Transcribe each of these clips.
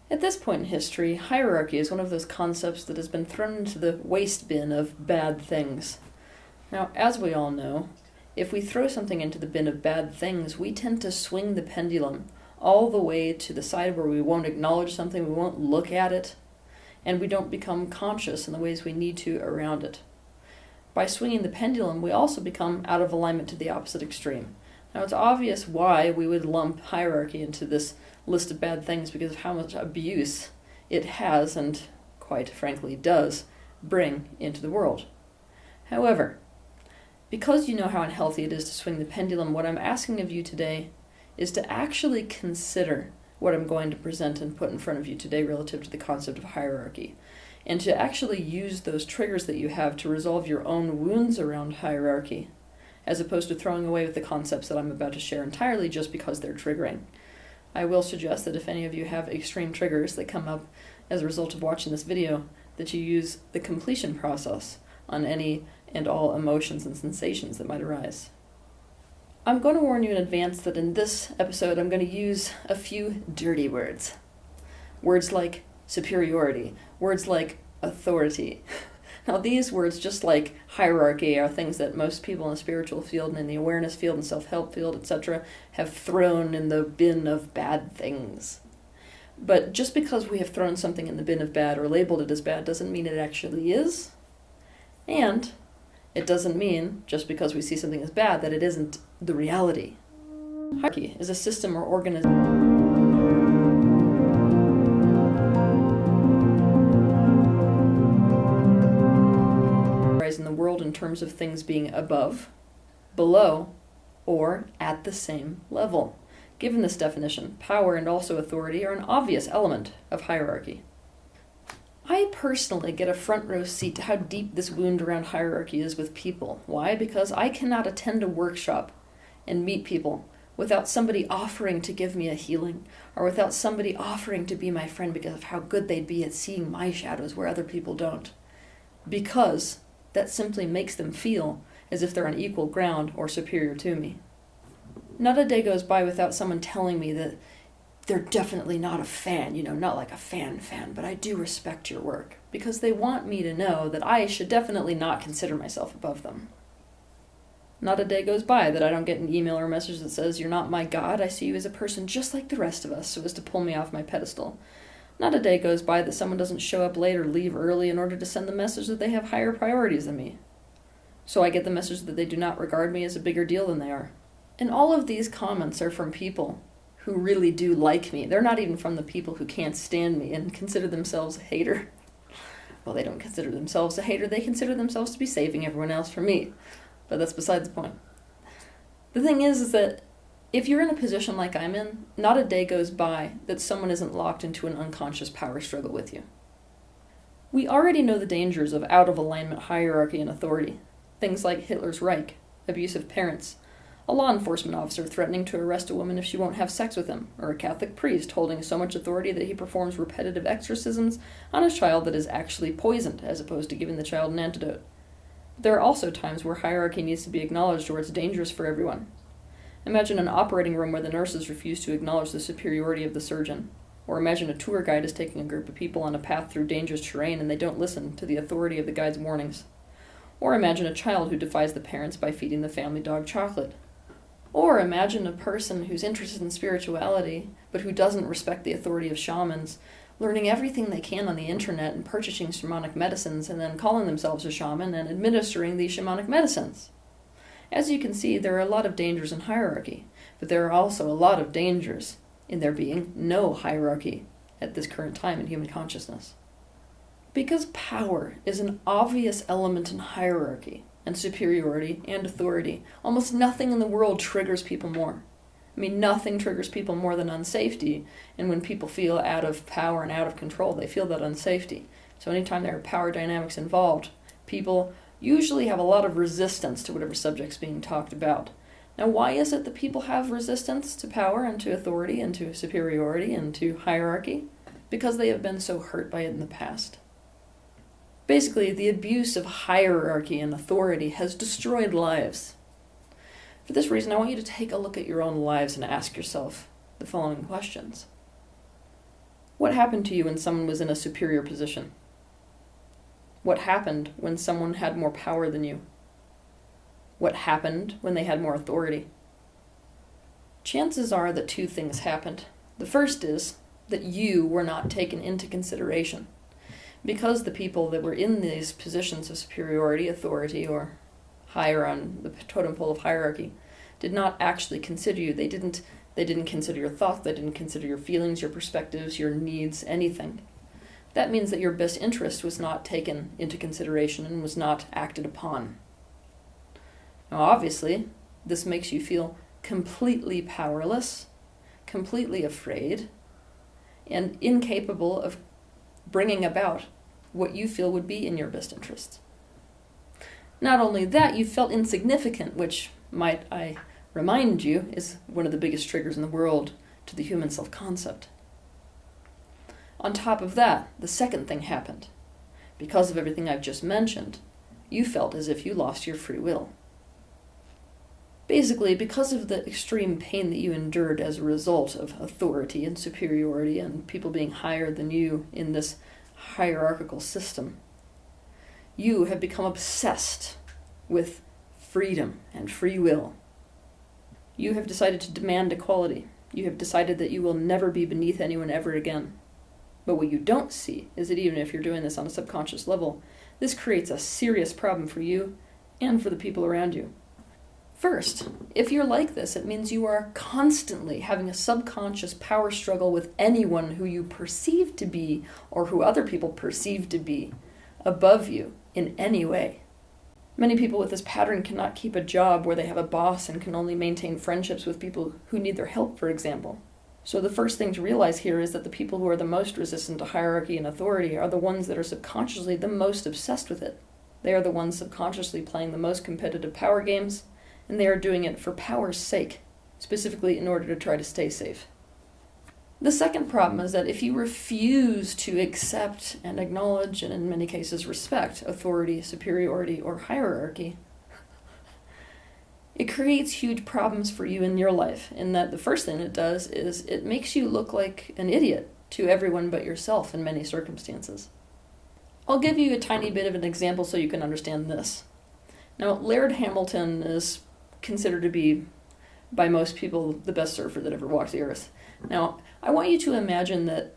At this point in history, hierarchy is one of those concepts that has been thrown into the waste bin of bad things. Now, as we all know, if we throw something into the bin of bad things, we tend to swing the pendulum all the way to the side where we won't acknowledge something, we won't look at it, and we don't become conscious in the ways we need to around it. By swinging the pendulum, we also become out of alignment to the opposite extreme. Now, it's obvious why we would lump hierarchy into this list of bad things because of how much abuse it has and, quite frankly, does bring into the world. However, because you know how unhealthy it is to swing the pendulum, what I'm asking of you today is to actually consider what I'm going to present and put in front of you today relative to the concept of hierarchy, and to actually use those triggers that you have to resolve your own wounds around hierarchy, as opposed to throwing away with the concepts that I'm about to share entirely just because they're triggering. I will suggest that if any of you have extreme triggers that come up as a result of watching this video, that you use the completion process on any and all emotions and sensations that might arise. I'm going to warn you in advance that in this episode I'm going to use a few dirty words. Words like superiority, words like authority. Now these words, just like hierarchy, are things that most people in the spiritual field and in the awareness field and self-help field, etc., have thrown in the bin of bad things. But just because we have thrown something in the bin of bad or labeled it as bad doesn't mean it actually is. And it doesn't mean, just because we see something as bad, that it isn't the reality. Hierarchy is a system or organization in the world in terms of things being above, below, or at the same level. Given this definition, power and also authority are an obvious element of hierarchy. I personally get a front row seat to how deep this wound around hierarchy is with people. Why? Because I cannot attend a workshop and meet people without somebody offering to give me a healing, or without somebody offering to be my friend because of how good they'd be at seeing my shadows where other people don't. Because that simply makes them feel as if they're on equal ground or superior to me. Not a day goes by without someone telling me that they're definitely not a fan, not like a fan, but I do respect your work, because they want me to know that I should definitely not consider myself above them. Not a day goes by that I don't get an email or message that says, "You're not my God, I see you as a person just like the rest of us," so as to pull me off my pedestal. Not a day goes by that someone doesn't show up late or leave early in order to send the message that they have higher priorities than me. So I get the message that they do not regard me as a bigger deal than they are. And all of these comments are from people who really do like me. They're not even from the people who can't stand me and consider themselves a hater. Well, they don't consider themselves a hater. They consider themselves to be saving everyone else from me. But that's besides the point. The thing is that if you're in a position like I'm in, not a day goes by that someone isn't locked into an unconscious power struggle with you. We already know the dangers of out-of-alignment hierarchy and authority. Things like Hitler's Reich, abusive parents, a law enforcement officer threatening to arrest a woman if she won't have sex with him, or a Catholic priest holding so much authority that he performs repetitive exorcisms on a child that is actually poisoned, as opposed to giving the child an antidote. There are also times where hierarchy needs to be acknowledged or it's dangerous for everyone. Imagine an operating room where the nurses refuse to acknowledge the superiority of the surgeon. Or imagine a tour guide is taking a group of people on a path through dangerous terrain and they don't listen to the authority of the guide's warnings. Or imagine a child who defies the parents by feeding the family dog chocolate. Or imagine a person who's interested in spirituality, but who doesn't respect the authority of shamans, learning everything they can on the internet and purchasing shamanic medicines and then calling themselves a shaman and administering these shamanic medicines. As you can see, there are a lot of dangers in hierarchy, but there are also a lot of dangers in there being no hierarchy at this current time in human consciousness. Because power is an obvious element in hierarchy and superiority and authority, almost nothing in the world triggers people more. Nothing triggers people more than unsafety, and when people feel out of power and out of control, they feel that unsafety. So anytime there are power dynamics involved, people usually have a lot of resistance to whatever subject's being talked about. Now, why is it that people have resistance to power and to authority and to superiority and to hierarchy? Because they have been so hurt by it in the past. Basically, the abuse of hierarchy and authority has destroyed lives. For this reason, I want you to take a look at your own lives and ask yourself the following questions. What happened to you when someone was in a superior position? What happened when someone had more power than you? What happened when they had more authority? Chances are that two things happened. The first is that you were not taken into consideration. Because the people that were in these positions of superiority, authority, or higher on the totem pole of hierarchy did not actually consider you. They didn't consider your thoughts, they didn't consider your feelings, your perspectives, your needs, anything. That means that your best interest was not taken into consideration and was not acted upon. Now, obviously, this makes you feel completely powerless, completely afraid, and incapable of bringing about what you feel would be in your best interests. Not only that, you felt insignificant, which, might I remind you, is one of the biggest triggers in the world to the human self-concept. On top of that, the second thing happened. Because of everything I've just mentioned, you felt as if you lost your free will. Basically, because of the extreme pain that you endured as a result of authority and superiority and people being higher than you in this hierarchical system, you have become obsessed with freedom and free will. You have decided to demand equality. You have decided that you will never be beneath anyone ever again. But what you don't see is that even if you're doing this on a subconscious level, this creates a serious problem for you and for the people around you. First, if you're like this, it means you are constantly having a subconscious power struggle with anyone who you perceive to be, or who other people perceive to be, above you in any way. Many people with this pattern cannot keep a job where they have a boss and can only maintain friendships with people who need their help, for example. So the first thing to realize here is that the people who are the most resistant to hierarchy and authority are the ones that are subconsciously the most obsessed with it. They are the ones subconsciously playing the most competitive power games, and they are doing it for power's sake, specifically in order to try to stay safe. The second problem is that if you refuse to accept and acknowledge, and in many cases respect, authority, superiority, or hierarchy, it creates huge problems for you in your life, in that the first thing it does is it makes you look like an idiot to everyone but yourself in many circumstances. I'll give you a tiny bit of an example so you can understand this. Now, Laird Hamilton is considered to be, by most people, the best surfer that ever walked the earth. Now, I want you to imagine that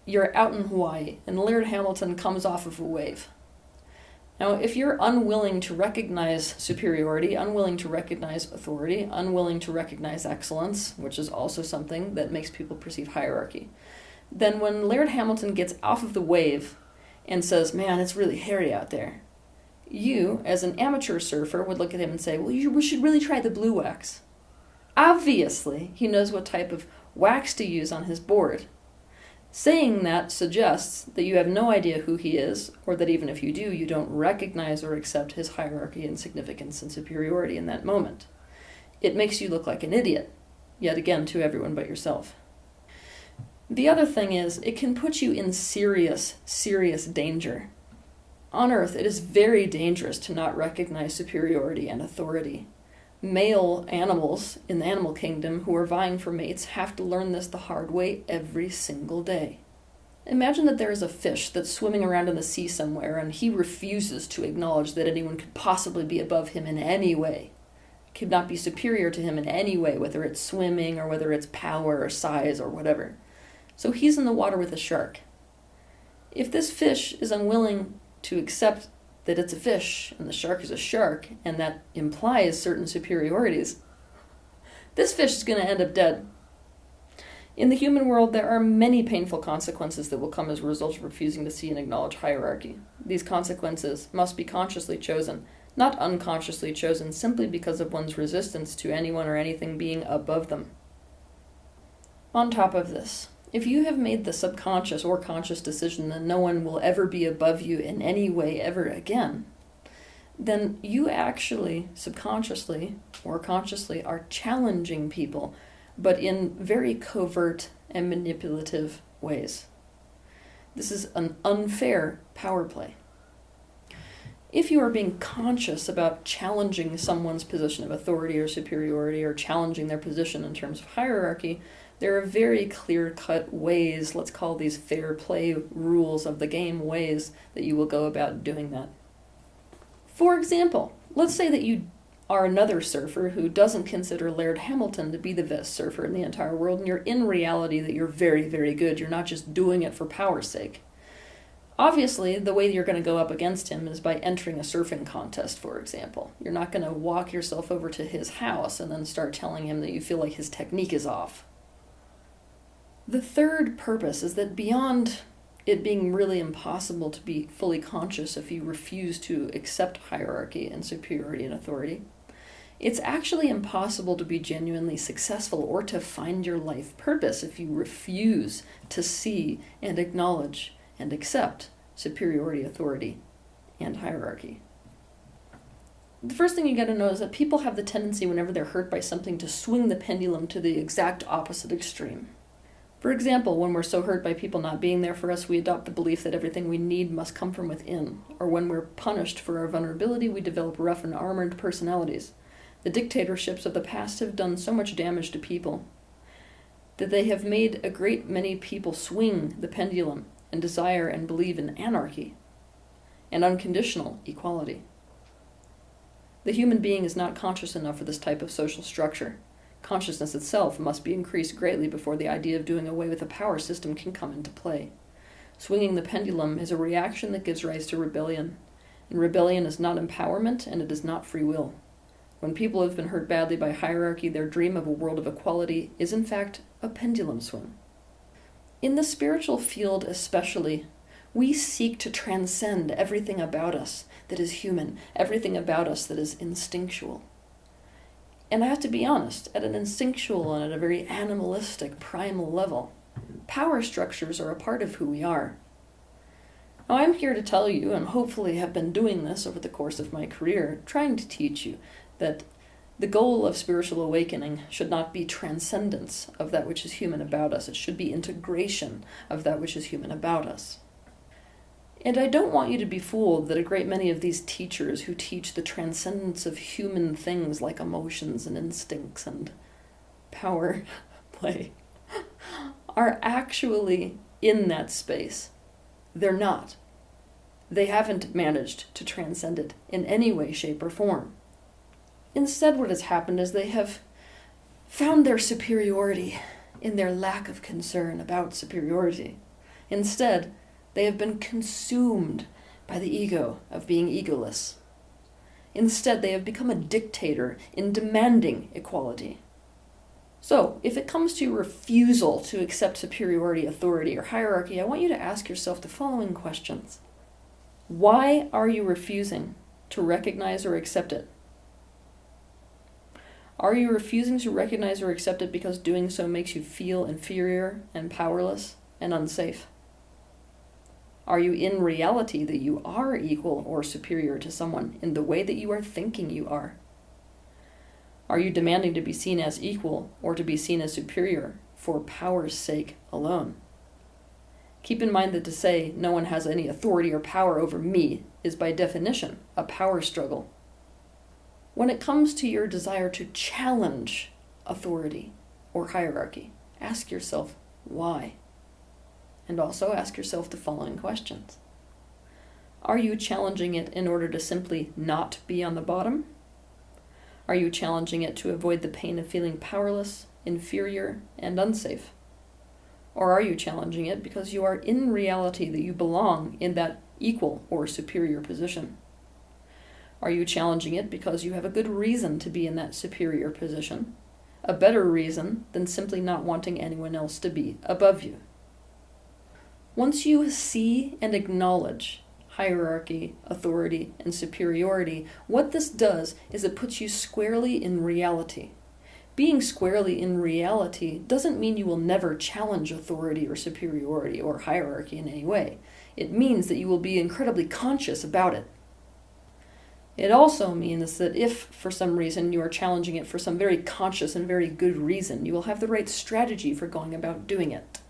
you're out in Hawaii and Laird Hamilton comes off of a wave. Now, if you're unwilling to recognize superiority, unwilling to recognize authority, unwilling to recognize excellence, which is also something that makes people perceive hierarchy, then when Laird Hamilton gets off of the wave and says, "Man, it's really hairy out there," you, as an amateur surfer, would look at him and say, "Well, we should really try the blue wax." Obviously, he knows what type of wax to use on his board. Saying that suggests that you have no idea who he is, or that even if you do, you don't recognize or accept his hierarchy and significance and superiority in that moment. It makes you look like an idiot, yet again, to everyone but yourself. The other thing is, it can put you in serious, serious danger. On Earth, it is very dangerous to not recognize superiority and authority. Male animals in the animal kingdom who are vying for mates have to learn this the hard way every single day. Imagine that there is a fish that's swimming around in the sea somewhere and he refuses to acknowledge that anyone could possibly be above him in any way, could not be superior to him in any way, whether it's swimming or whether it's power or size or whatever. So he's in the water with a shark. If this fish is unwilling to accept that it's a fish and the shark is a shark, and that implies certain superiorities, this fish is going to end up dead. In the human world, there are many painful consequences that will come as a result of refusing to see and acknowledge hierarchy. These consequences must be consciously chosen, not unconsciously chosen simply because of one's resistance to anyone or anything being above them. On top of this, if you have made the subconscious or conscious decision that no one will ever be above you in any way ever again, then you actually subconsciously or consciously are challenging people, but in very covert and manipulative ways. This is an unfair power play. If you are being conscious about challenging someone's position of authority or superiority or challenging their position in terms of hierarchy, There are very clear-cut ways, let's call these fair play rules of the game, ways that you will go about doing that. For example, let's say that you are another surfer who doesn't consider Laird Hamilton to be the best surfer in the entire world, and you're in reality that you're very, very good. You're not just doing it for power's sake. Obviously, the way you're going to go up against him is by entering a surfing contest, for example. You're not going to walk yourself over to his house and then start telling him that you feel like his technique is off. The third purpose is that beyond it being really impossible to be fully conscious if you refuse to accept hierarchy and superiority and authority, it's actually impossible to be genuinely successful or to find your life purpose if you refuse to see and acknowledge and accept superiority, authority, and hierarchy. The first thing you got to know is that people have the tendency, whenever they're hurt by something, to swing the pendulum to the exact opposite extreme. For example, when we're so hurt by people not being there for us, we adopt the belief that everything we need must come from within. Or when we're punished for our vulnerability, we develop rough and armored personalities. The dictatorships of the past have done so much damage to people that they have made a great many people swing the pendulum and desire and believe in anarchy and unconditional equality. The human being is not conscious enough for this type of social structure. Consciousness itself must be increased greatly before the idea of doing away with a power system can come into play. Swinging the pendulum is a reaction that gives rise to rebellion, and rebellion is not empowerment and it is not free will. When people have been hurt badly by hierarchy, their dream of a world of equality is in fact a pendulum swing. In the spiritual field especially, we seek to transcend everything about us that is human, everything about us that is instinctual. And I have to be honest, at an instinctual and at a very animalistic, primal level, power structures are a part of who we are. Now I'm here to tell you, and hopefully have been doing this over the course of my career, trying to teach you that the goal of spiritual awakening should not be transcendence of that which is human about us. It should be integration of that which is human about us. And I don't want you to be fooled that a great many of these teachers who teach the transcendence of human things like emotions and instincts and power play are actually in that space. They're not. They haven't managed to transcend it in any way, shape, or form. Instead, what has happened is they have found their superiority in their lack of concern about superiority. Instead, they have been consumed by the ego of being egoless. Instead, they have become a dictator in demanding equality. So, if it comes to refusal to accept superiority, authority, or hierarchy, I want you to ask yourself the following questions. Why are you refusing to recognize or accept it? Are you refusing to recognize or accept it because doing so makes you feel inferior and powerless and unsafe? Are you in reality that you are equal or superior to someone in the way that you are thinking you are? Are you demanding to be seen as equal or to be seen as superior for power's sake alone? Keep in mind that to say no one has any authority or power over me is by definition a power struggle. When it comes to your desire to challenge authority or hierarchy, ask yourself why. And also ask yourself the following questions. Are you challenging it in order to simply not be on the bottom? Are you challenging it to avoid the pain of feeling powerless, inferior, and unsafe? Or are you challenging it because you are in reality that you belong in that equal or superior position? Are you challenging it because you have a good reason to be in that superior position? A better reason than simply not wanting anyone else to be above you? Once you see and acknowledge hierarchy, authority, and superiority, what this does is it puts you squarely in reality. Being squarely in reality doesn't mean you will never challenge authority or superiority or hierarchy in any way. It means that you will be incredibly conscious about it. It also means that if, for some reason, you are challenging it for some very conscious and very good reason, you will have the right strategy for going about doing it.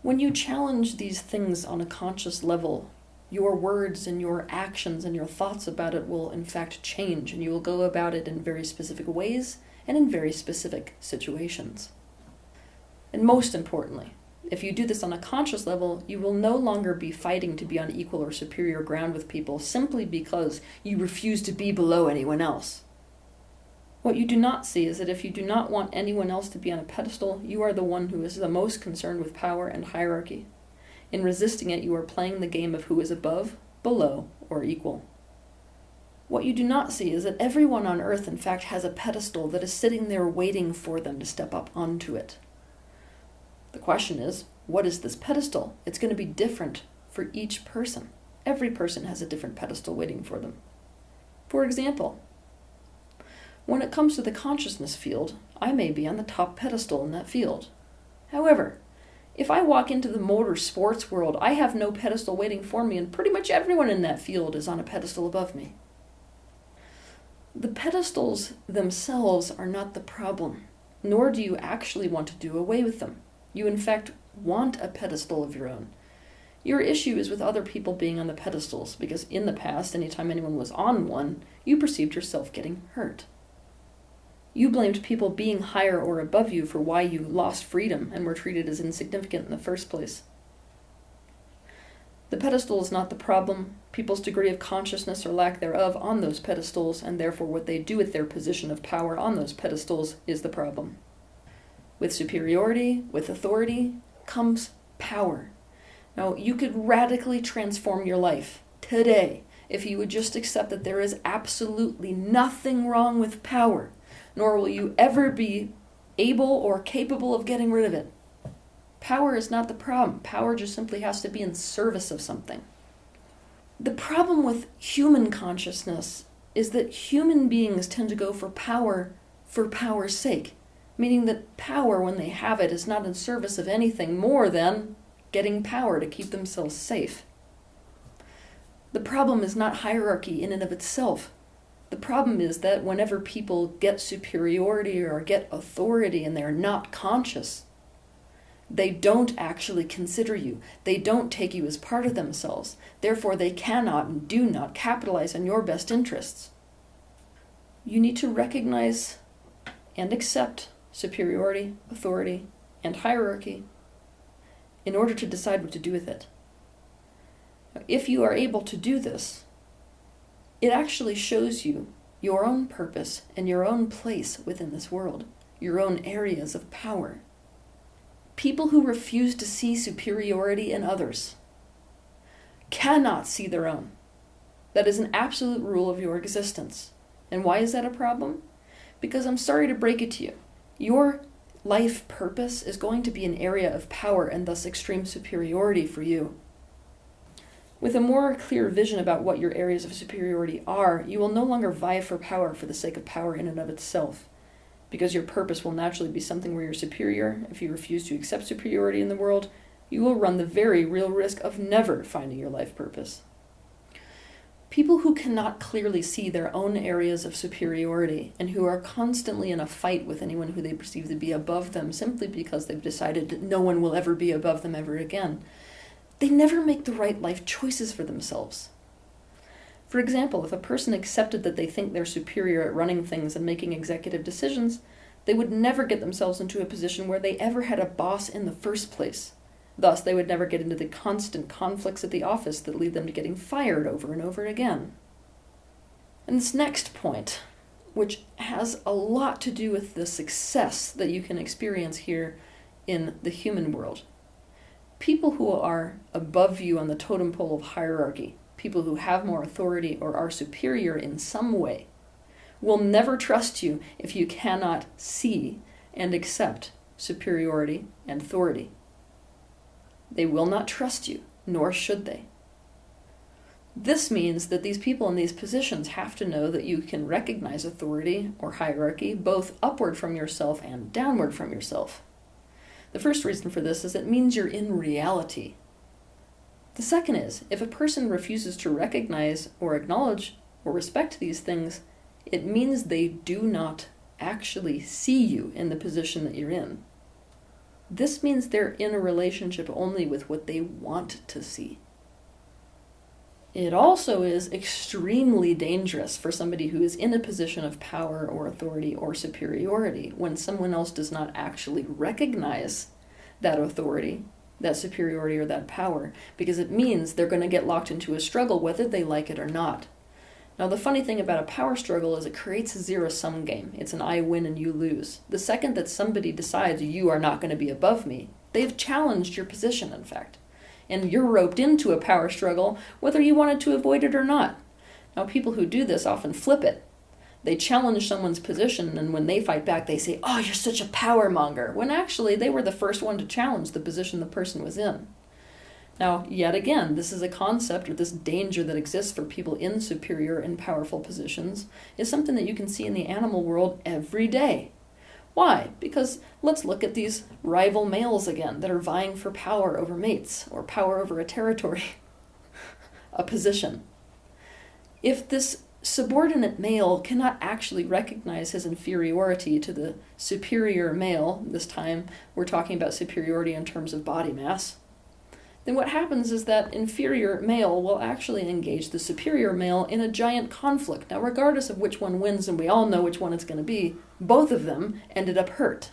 When you challenge these things on a conscious level, your words and your actions and your thoughts about it will in fact change, and you will go about it in very specific ways and in very specific situations. And most importantly, if you do this on a conscious level, you will no longer be fighting to be on equal or superior ground with people simply because you refuse to be below anyone else. What you do not see is that if you do not want anyone else to be on a pedestal, you are the one who is the most concerned with power and hierarchy. In resisting it, you are playing the game of who is above, below, or equal. What you do not see is that everyone on earth, in fact, has a pedestal that is sitting there waiting for them to step up onto it. The question is, what is this pedestal? It's going to be different for each person. Every person has a different pedestal waiting for them. For example, when it comes to the consciousness field, I may be on the top pedestal in that field. However, if I walk into the motor sports world, I have no pedestal waiting for me, and pretty much everyone in that field is on a pedestal above me. The pedestals themselves are not the problem, nor do you actually want to do away with them. You, in fact, want a pedestal of your own. Your issue is with other people being on the pedestals, because in the past, anytime anyone was on one, you perceived yourself getting hurt. You blamed people being higher or above you for why you lost freedom and were treated as insignificant in the first place. The pedestal is not the problem. People's degree of consciousness or lack thereof on those pedestals, and therefore what they do with their position of power on those pedestals, is the problem. With superiority, with authority, comes power. Now, you could radically transform your life today if you would just accept that there is absolutely nothing wrong with power, nor will you ever be able or capable of getting rid of it. Power is not the problem. Power just simply has to be in service of something. The problem with human consciousness is that human beings tend to go for power's sake, meaning that power, when they have it, is not in service of anything more than getting power to keep themselves safe. The problem is not hierarchy in and of itself. The problem is that whenever people get superiority or get authority and they're not conscious, they don't actually consider you. They don't take you as part of themselves. Therefore, they cannot and do not capitalize on your best interests. You need to recognize and accept superiority, authority, and hierarchy in order to decide what to do with it. If you are able to do this, it actually shows you your own purpose and your own place within this world, your own areas of power. People who refuse to see superiority in others cannot see their own. That is an absolute rule of your existence. And why is that a problem? Because I'm sorry to break it to you. Your life purpose is going to be an area of power and thus extreme superiority for you. With a more clear vision about what your areas of superiority are, you will no longer vie for power for the sake of power in and of itself, because your purpose will naturally be something where you're superior. If you refuse to accept superiority in the world, you will run the very real risk of never finding your life purpose. People who cannot clearly see their own areas of superiority and who are constantly in a fight with anyone who they perceive to be above them simply because they've decided that no one will ever be above them ever again, they never make the right life choices for themselves. For example, if a person accepted that they think they're superior at running things and making executive decisions, they would never get themselves into a position where they ever had a boss in the first place. Thus, they would never get into the constant conflicts at the office that lead them to getting fired over and over again. And this next point, which has a lot to do with the success that you can experience here in the human world. People who are above you on the totem pole of hierarchy, people who have more authority or are superior in some way, will never trust you if you cannot see and accept superiority and authority. They will not trust you, nor should they. This means that these people in these positions have to know that you can recognize authority or hierarchy both upward from yourself and downward from yourself. The first reason for this is it means you're in reality. The second is, if a person refuses to recognize or acknowledge or respect these things, it means they do not actually see you in the position that you're in. This means they're in a relationship only with what they want to see. It also is extremely dangerous for somebody who is in a position of power or authority or superiority when someone else does not actually recognize that authority, that superiority, or that power, because it means they're going to get locked into a struggle whether they like it or not. Now, the funny thing about a power struggle is it creates a zero-sum game. It's an I win and you lose. The second that somebody decides you are not going to be above me, they've challenged your position, in fact. And you're roped into a power struggle whether you wanted to avoid it or not. Now, people who do this often flip it. They challenge someone's position, and when they fight back, they say, "Oh, you're such a power monger," when actually they were the first one to challenge the position the person was in. Now, yet again, this is a concept, or this danger that exists for people in superior and powerful positions, is something that you can see in the animal world every day. Why? Because let's look at these rival males again that are vying for power over mates, or power over a territory, a position. If this subordinate male cannot actually recognize his inferiority to the superior male, this time we're talking about superiority in terms of body mass, then what happens is that inferior male will actually engage the superior male in a giant conflict. Now, regardless of which one wins, and we all know which one it's going to be, both of them ended up hurt.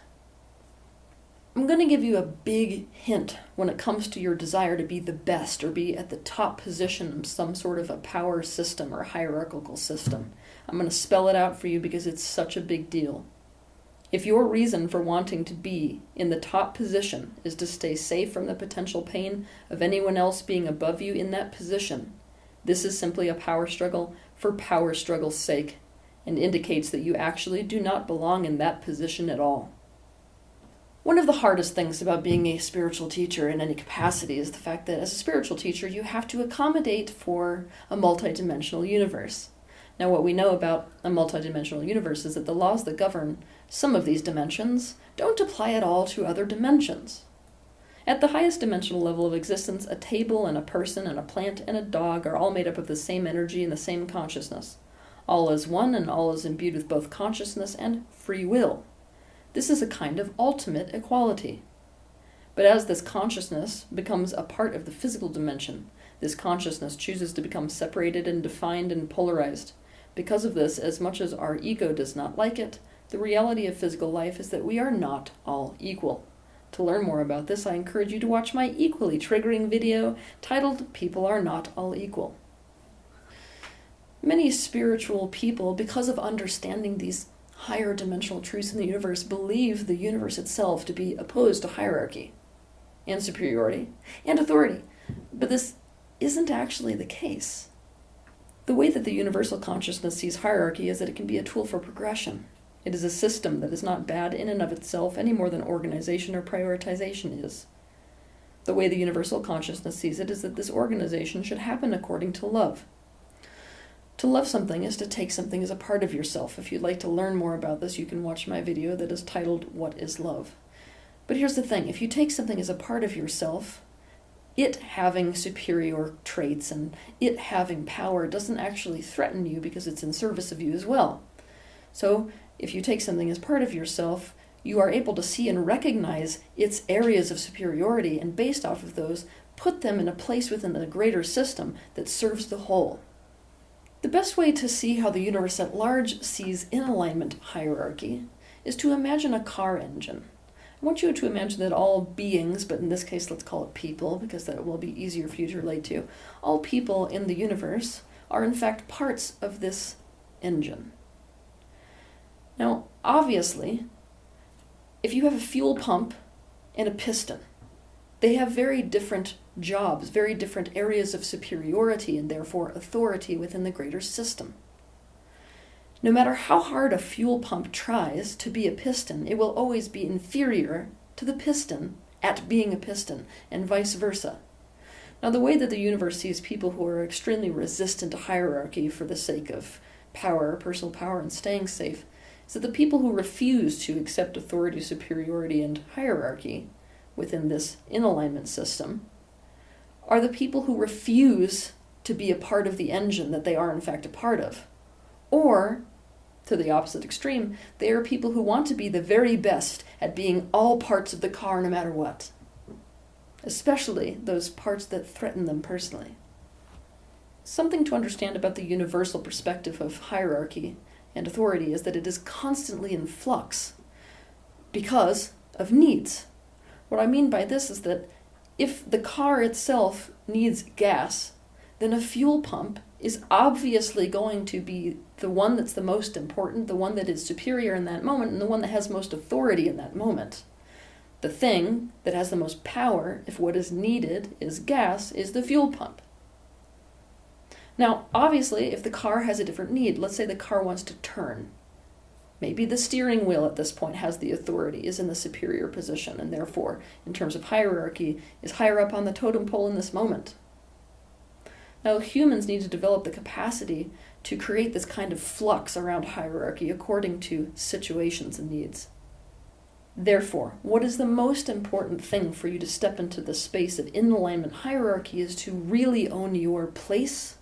I'm going to give you a big hint when it comes to your desire to be the best or be at the top position in some sort of a power system or hierarchical system. I'm going to spell it out for you because it's such a big deal. If your reason for wanting to be in the top position is to stay safe from the potential pain of anyone else being above you in that position, this is simply a power struggle for power struggle's sake, and indicates that you actually do not belong in that position at all. One of the hardest things about being a spiritual teacher in any capacity is the fact that as a spiritual teacher, you have to accommodate for a multidimensional universe. Now, what we know about a multidimensional universe is that the laws that govern some of these dimensions don't apply at all to other dimensions. At the highest dimensional level of existence, a table and a person and a plant and a dog are all made up of the same energy and the same consciousness. All is one, and all is imbued with both consciousness and free will. This is a kind of ultimate equality. But as this consciousness becomes a part of the physical dimension, this consciousness chooses to become separated and defined and polarized. Because of this, as much as our ego does not like it, the reality of physical life is that we are not all equal. To learn more about this, I encourage you to watch my equally triggering video titled "People Are Not All Equal." Many spiritual people, because of understanding these higher dimensional truths in the universe, believe the universe itself to be opposed to hierarchy and superiority and authority. But this isn't actually the case. The way that the universal consciousness sees hierarchy is that it can be a tool for progression. It is a system that is not bad in and of itself any more than organization or prioritization is. The way the universal consciousness sees it is that this organization should happen according to love. To love something is to take something as a part of yourself. If you'd like to learn more about this, you can watch my video that is titled "What is Love?" But here's the thing, if you take something as a part of yourself, it having superior traits and it having power doesn't actually threaten you because it's in service of you as well. So if you take something as part of yourself, you are able to see and recognize its areas of superiority, and based off of those, put them in a place within the greater system that serves the whole. The best way to see how the universe at large sees in alignment hierarchy is to imagine a car engine. I want you to imagine that all beings, but in this case let's call it people because that will be easier for you to relate to, all people in the universe are in fact parts of this engine. Now, obviously, if you have a fuel pump and a piston, they have very different jobs, very different areas of superiority and therefore authority within the greater system. No matter how hard a fuel pump tries to be a piston, it will always be inferior to the piston at being a piston, and vice versa. Now, the way that the universe sees people who are extremely resistant to hierarchy for the sake of power, personal power, and staying safe, is that the people who refuse to accept authority, superiority, and hierarchy within this in-alignment system are the people who refuse to be a part of the engine that they are in fact a part of. Or, to the opposite extreme, they are people who want to be the very best at being all parts of the car no matter what, especially those parts that threaten them personally. Something to understand about the universal perspective of hierarchy and authority is that it is constantly in flux because of needs. What I mean by this is that if the car itself needs gas, then a fuel pump is obviously going to be the one that's the most important, the one that is superior in that moment, and the one that has most authority in that moment. The thing that has the most power, if what is needed is gas, is the fuel pump. Now, obviously, if the car has a different need, let's say the car wants to turn. Maybe the steering wheel at this point has the authority, is in the superior position, and therefore, in terms of hierarchy, is higher up on the totem pole in this moment. Now, humans need to develop the capacity to create this kind of flux around hierarchy according to situations and needs. Therefore, what is the most important thing for you to step into the space of in-alignment hierarchy is to really own your place,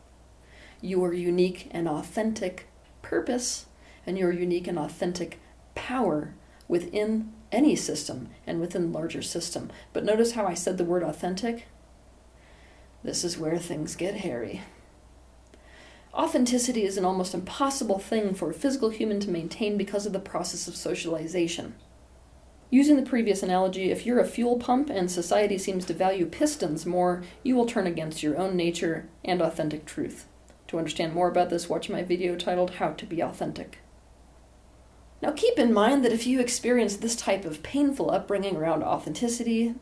your unique and authentic purpose, and your unique and authentic power within any system and within larger system. But notice how I said the word authentic? This is where things get hairy. Authenticity is an almost impossible thing for a physical human to maintain because of the process of socialization. Using the previous analogy, if you're a fuel pump and society seems to value pistons more, you will turn against your own nature and authentic truth. To understand more about this, watch my video titled How to Be Authentic. Now keep in mind that if you experience this type of painful upbringing around authenticity,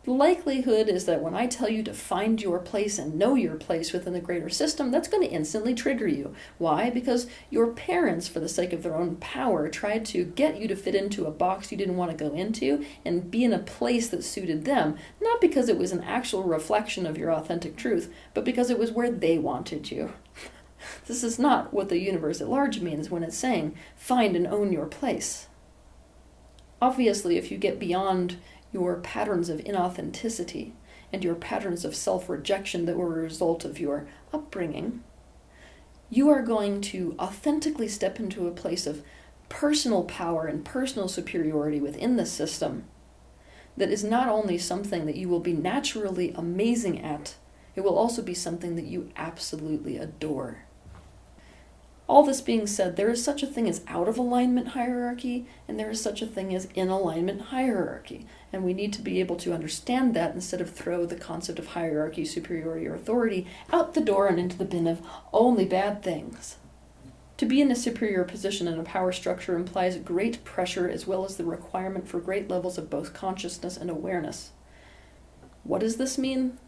the likelihood is that when I tell you to find your place and know your place within the greater system, that's going to instantly trigger you. Why? Because your parents, for the sake of their own power, tried to get you to fit into a box you didn't want to go into and be in a place that suited them, not because it was an actual reflection of your authentic truth, but because it was where they wanted you. This is not what the universe at large means when it's saying, find and own your place. Obviously, if you get beyond your patterns of inauthenticity and your patterns of self-rejection that were a result of your upbringing, you are going to authentically step into a place of personal power and personal superiority within the system that is not only something that you will be naturally amazing at, it will also be something that you absolutely adore. All this being said, there is such a thing as out-of-alignment hierarchy, and there is such a thing as in-alignment hierarchy. And we need to be able to understand that instead of throw the concept of hierarchy, superiority, or authority out the door and into the bin of only bad things. To be in a superior position in a power structure implies great pressure as well as the requirement for great levels of both consciousness and awareness. What does this mean?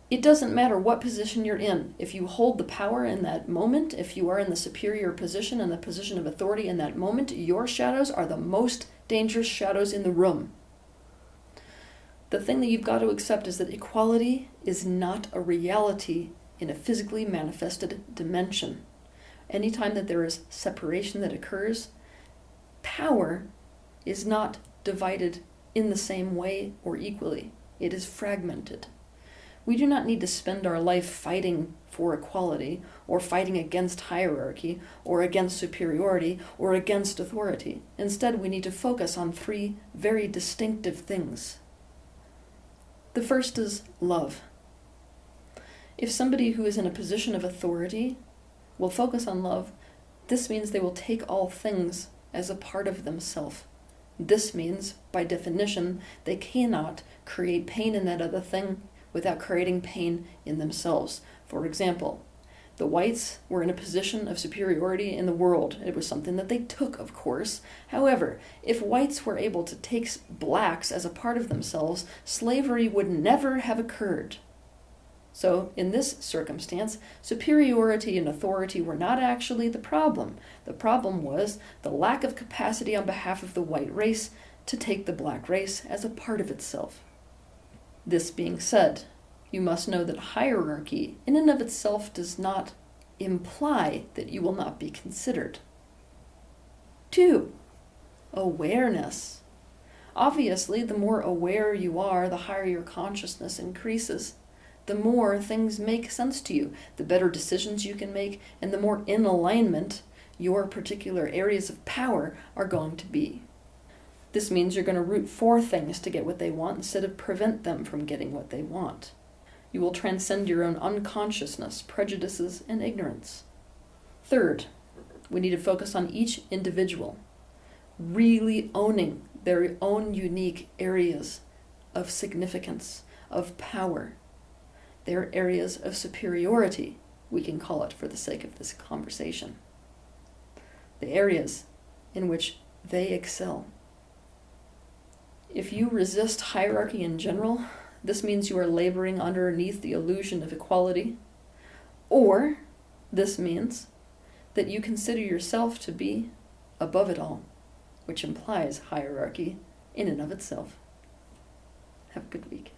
It doesn't matter what position you're in. If you hold the power in that moment, if you are in the superior position and the position of authority in that moment, your shadows are the most dangerous shadows in the room. The thing that you've got to accept is that equality is not a reality in a physically manifested dimension. Anytime that there is separation that occurs, power is not divided in the same way or equally. It is fragmented. We do not need to spend our life fighting for equality, or fighting against hierarchy, or against superiority, or against authority. Instead, we need to focus on three very distinctive things. The first is love. If somebody who is in a position of authority will focus on love, this means they will take all things as a part of themselves. This means, by definition, they cannot create pain in that other thing without creating pain in themselves. For example, the whites were in a position of superiority in the world. It was something that they took, of course. However, if whites were able to take blacks as a part of themselves, slavery would never have occurred. So, in this circumstance, superiority and authority were not actually the problem. The problem was the lack of capacity on behalf of the white race to take the black race as a part of itself. This being said, you must know that hierarchy in and of itself does not imply that you will not be considered. 2. Awareness. Obviously, the more aware you are, the higher your consciousness increases. The more things make sense to you, the better decisions you can make, and the more in alignment your particular areas of power are going to be. This means you're going to root for things to get what they want instead of prevent them from getting what they want. You will transcend your own unconsciousness, prejudices, and ignorance. 3rd, we need to focus on each individual really owning their own unique areas of significance, of power. They're areas of superiority, we can call it for the sake of this conversation. The areas in which they excel. If you resist hierarchy in general, this means you are laboring underneath the illusion of equality, or this means that you consider yourself to be above it all, which implies hierarchy in and of itself. Have a good week.